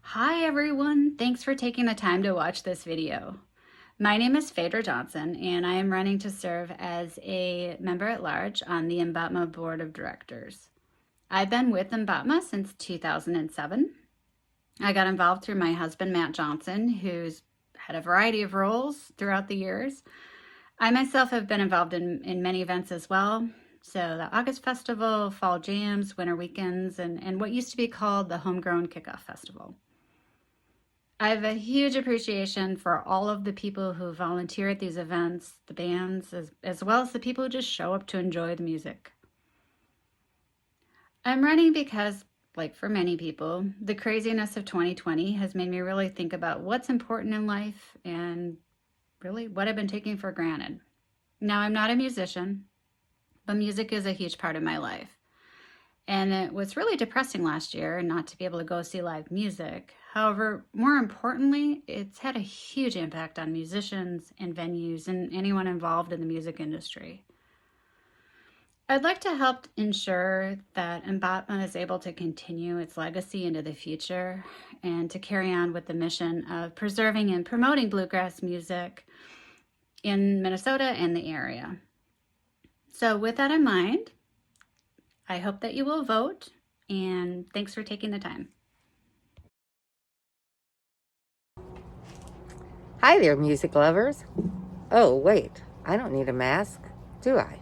Hi everyone, thanks for taking the time to watch this video. My name is Pheadra Johnson and I am running to serve as a member at large on the MBATMA Board of Directors. I've been with MBATMA since 2007. I got involved through my husband Matt Johnson, who's had a variety of roles throughout the years. I myself have been involved in many events as well. So the August Festival, Fall Jams, Winter Weekends, and what used to be called the Homegrown Kickoff Festival. I have a huge appreciation for all of the people who volunteer at these events, the bands, as well as the people who just show up to enjoy the music. I'm running because, like for many people, the craziness of 2020 has made me really think about what's important in life and really what I've been taking for granted. Now, I'm not a musician, but music is a huge part of my life. And it was really depressing last year not to be able to go see live music. However, more importantly, it's had a huge impact on musicians and venues and anyone involved in the music industry. I'd like to help ensure that MBATMA is able to continue its legacy into the future and to carry on with the mission of preserving and promoting bluegrass music in Minnesota and the area. So with that in mind, I hope that you will vote, and thanks for taking the time. Hi there, music lovers. Oh, wait, I don't need a mask, do I?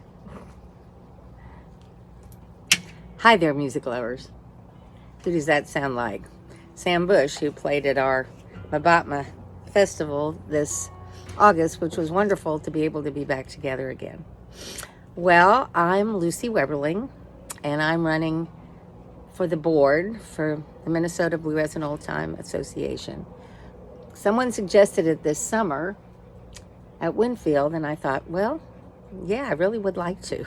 Hi there, music lovers. Who does that sound like? Sam Bush, who played at our Mabatma festival this August, which was wonderful to be able to be back together again. Well, I'm Lucy Weberling, and I'm running for the board for the Minnesota Bluegrass and Old Time Association. Someone suggested it this summer at Winfield, and I thought, well, yeah, I really would like to.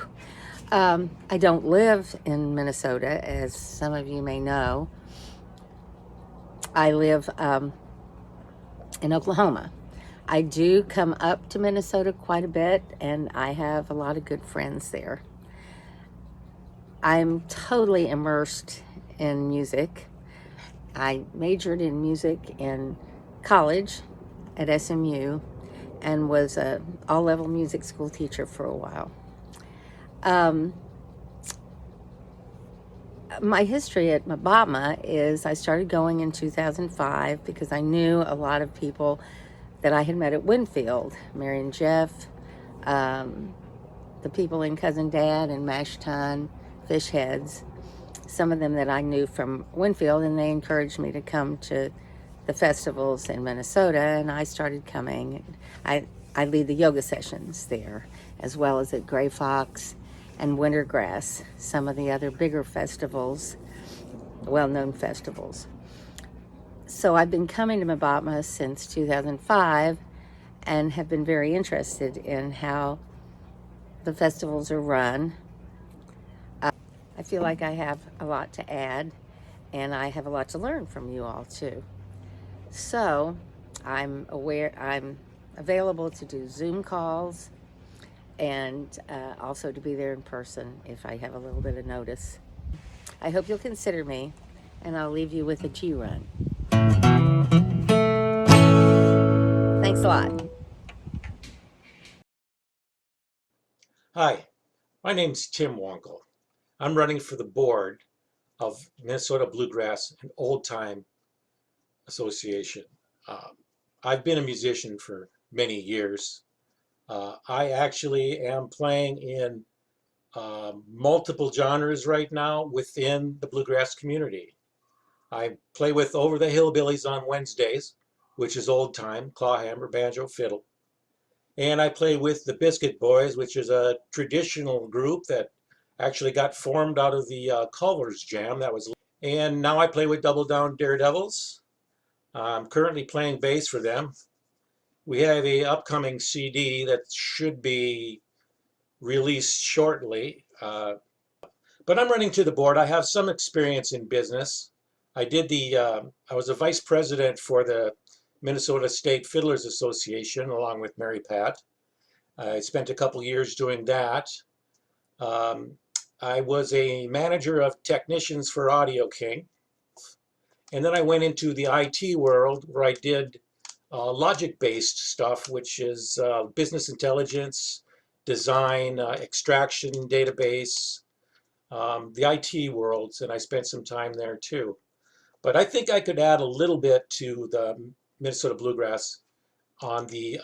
I don't live in Minnesota, as some of you may know. I live in Oklahoma. I do come up to Minnesota quite a bit, and I have a lot of good friends there. I'm totally immersed in music. I majored in music in college at SMU and was a all-level music school teacher for a while. My history at Mabama is I started going in 2005 because I knew a lot of people that I had met at Winfield, Mary and Jeff, the people in Cousin Dad and Mash Tun, Fish Heads, some of them that I knew from Winfield, and they encouraged me to come to the festivals in Minnesota, and I started coming. I lead the yoga sessions there, as well as at Gray Fox and Wintergrass, some of the other bigger festivals, well-known festivals. So I've been coming to Mabatma since 2005 and have been very interested in how the festivals are run. I feel like I have a lot to add, and I have a lot to learn from you all too. So I'm available to do Zoom calls and also to be there in person if I have a little bit of notice. I hope you'll consider me, and I'll leave you with a Juran. Thanks a lot. Hi, my name's Tim Wankel. I'm running for the board of Minnesota Bluegrass and Old Time Association. I've been a musician for many years. I actually am playing in multiple genres right now within the bluegrass community. I play with Over the Hillbillies on Wednesdays, which is old time, clawhammer, banjo, fiddle. And I play with the Biscuit Boys, which is a traditional group that actually got formed out of the Culver's Jam. And now I play with Double Down Daredevils. I'm currently playing bass for them. We have a upcoming CD that should be released shortly. But I'm running to the board. I have some experience in business. I was a vice president for the Minnesota State Fiddlers Association along with Mary Pat. I spent a couple years doing that. I was a manager of technicians for Audio King, And then I went into the IT world where I did logic-based stuff, which is business intelligence, design, extraction, database, the IT worlds, and I spent some time there too. But I think I could add a little bit to the Minnesota Bluegrass on the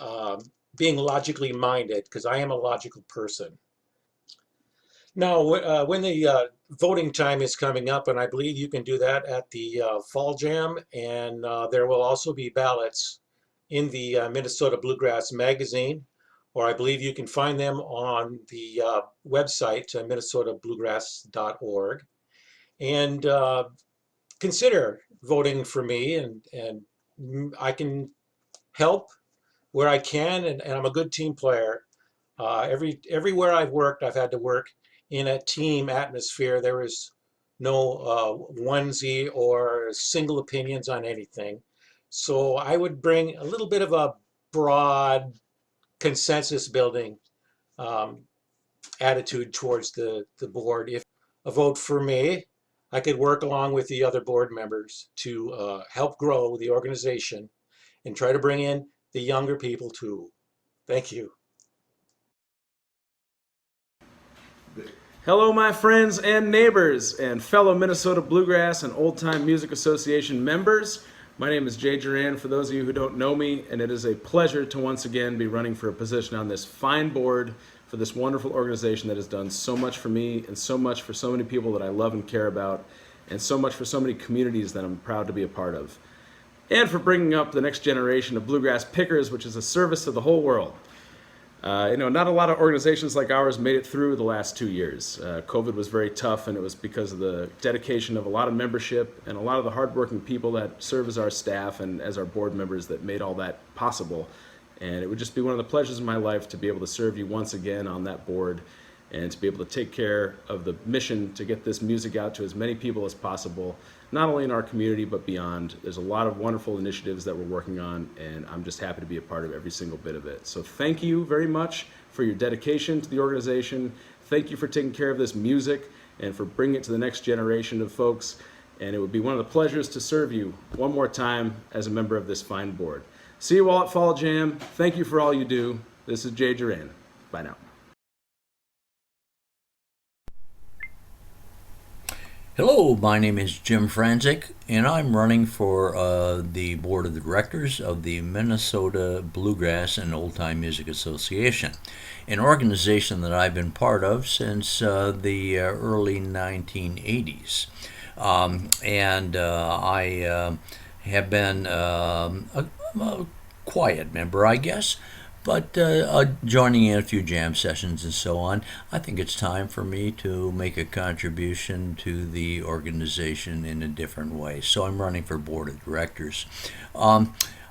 being logically minded, because I am a logical person. Now, when the voting time is coming up, and I believe you can do that at the Fall Jam, and there will also be ballots in the Minnesota Bluegrass magazine, or I believe you can find them on the website, minnesotabluegrass.org. And consider voting for me, and I can help where I can, and I'm a good team player. Everywhere I've worked, I've had to work in a team atmosphere. There is no onesie or single opinions on anything. So I would bring a little bit of a broad consensus building um, attitude towards the board. If a vote for me, I could work along with the other board members to help grow the organization and try to bring in the younger people too. Thank you. Hello, my friends and neighbors and fellow Minnesota Bluegrass and Old Time Music Association members. My name is Jay Juran, for those of you who don't know me, and it is a pleasure to once again be running for a position on this fine board for this wonderful organization that has done so much for me and so much for so many people that I love and care about, and so much for so many communities that I'm proud to be a part of. And for bringing up the next generation of bluegrass pickers, which is a service to the whole world. Not a lot of organizations like ours made it through the last 2 years. COVID was very tough, and it was because of the dedication of a lot of membership and a lot of the hardworking people that serve as our staff and as our board members that made all that possible. And it would just be one of the pleasures of my life to be able to serve you once again on that board and to be able to take care of the mission to get this music out to as many people as possible, not only in our community but beyond. There's a lot of wonderful initiatives that we're working on, and I'm just happy to be a part of every single bit of it. So thank you very much for your dedication to the organization. Thank you for taking care of this music and for bringing it to the next generation of folks. And it would be one of the pleasures to serve you one more time as a member of this fine board. See you all at Fall Jam. Thank you for all you do. This is Jay Juran. Bye now. Hello, my name is Jim Franczyk, and I'm running for the Board of Directors of the Minnesota Bluegrass and Old Time Music Association, an organization that I've been part of since the early 1980s. I have been a quiet member, I guess, but joining in a few jam sessions and so on. I think it's time for me to make a contribution to the organization in a different way. So I'm running for board of directors.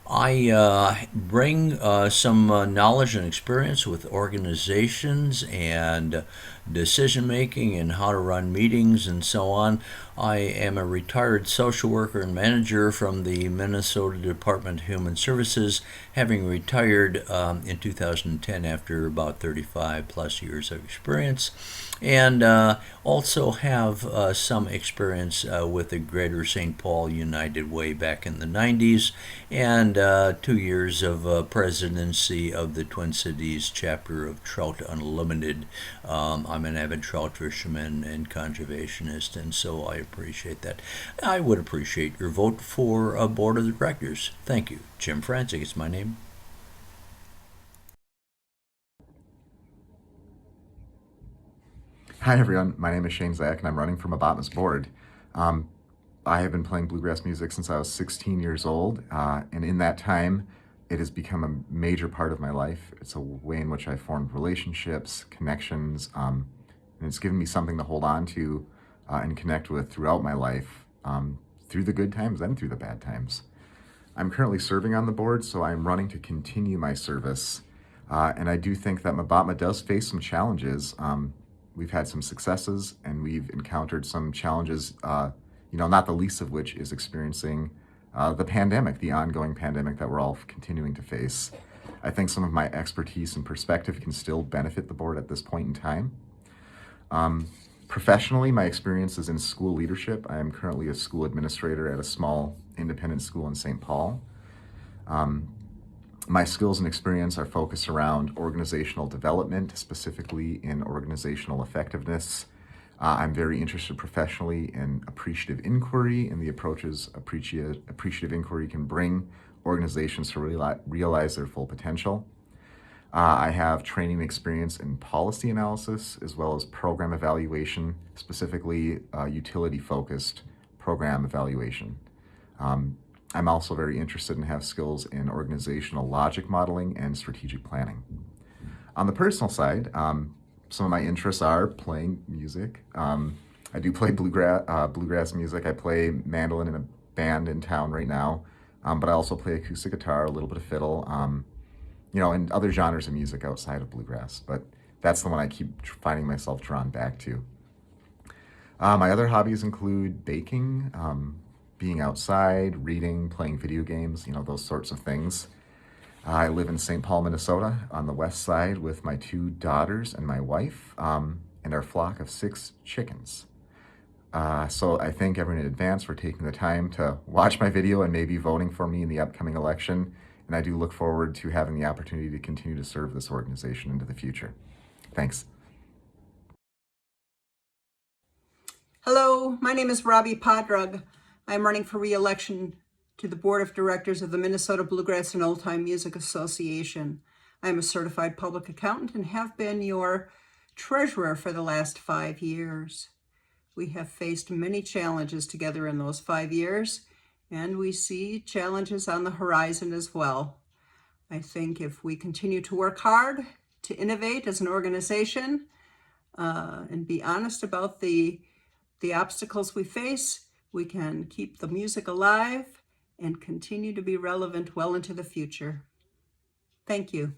I bring some knowledge and experience with organizations and decision making and how to run meetings and so on. I am a retired social worker and manager from the Minnesota Department of Human Services, having retired in 2010 after about 35 plus years of experience, and also have some experience with the Greater St. Paul United Way back in the 90s, and 2 years of presidency of the Twin Cities chapter of Trout Unlimited. I'm an avid trout fisherman and conservationist, and so I appreciate that. I would appreciate your vote for a board of directors. Thank you. Jim Franczyk is my name. Hi everyone, my name is Zack, and I'm running for Mabatma's board. I have been playing bluegrass music since I was 16 years old, and in that time, it has become a major part of my life. It's a way in which I formed relationships, connections, and it's given me something to hold on to and connect with throughout my life, through the good times and through the bad times. I'm currently serving on the board, so I'm running to continue my service, and I do think that Mabatma does face some challenges. We've had some successes, and we've encountered some challenges, not the least of which is experiencing the pandemic, the ongoing pandemic that we're all continuing to face. I think some of my expertise and perspective can still benefit the board at this point in time. Professionally, my experience is in school leadership. I am currently a school administrator at a small independent school in St. Paul. My skills and experience are focused around organizational development, specifically in organizational effectiveness. I'm very interested professionally in appreciative inquiry and the approaches appreciative inquiry can bring organizations to realize their full potential. I have training experience in policy analysis as well as program evaluation, specifically utility-focused program evaluation. I'm also very interested and have skills in organizational logic modeling and strategic planning. On the personal side, some of my interests are playing music. I do play bluegrass music. I play mandolin in a band in town right now, but I also play acoustic guitar, a little bit of fiddle, and other genres of music outside of bluegrass. But that's the one I keep finding myself drawn back to. My other hobbies include baking, being outside, reading, playing video games, those sorts of things. I live in St. Paul, Minnesota, on the west side with my 2 daughters and my wife, and our flock of 6 chickens. So I thank everyone in advance for taking the time to watch my video and maybe voting for me in the upcoming election. And I do look forward to having the opportunity to continue to serve this organization into the future. Thanks. Hello, my name is Robbi Podrug. I'm running for re-election to the Board of Directors of the Minnesota Bluegrass and Old Time Music Association. I'm a certified public accountant and have been your treasurer for the last 5 years. We have faced many challenges together in those 5 years, and we see challenges on the horizon as well. I think if we continue to work hard to innovate as an organization and be honest about the obstacles we face, we can keep the music alive and continue to be relevant well into the future. Thank you.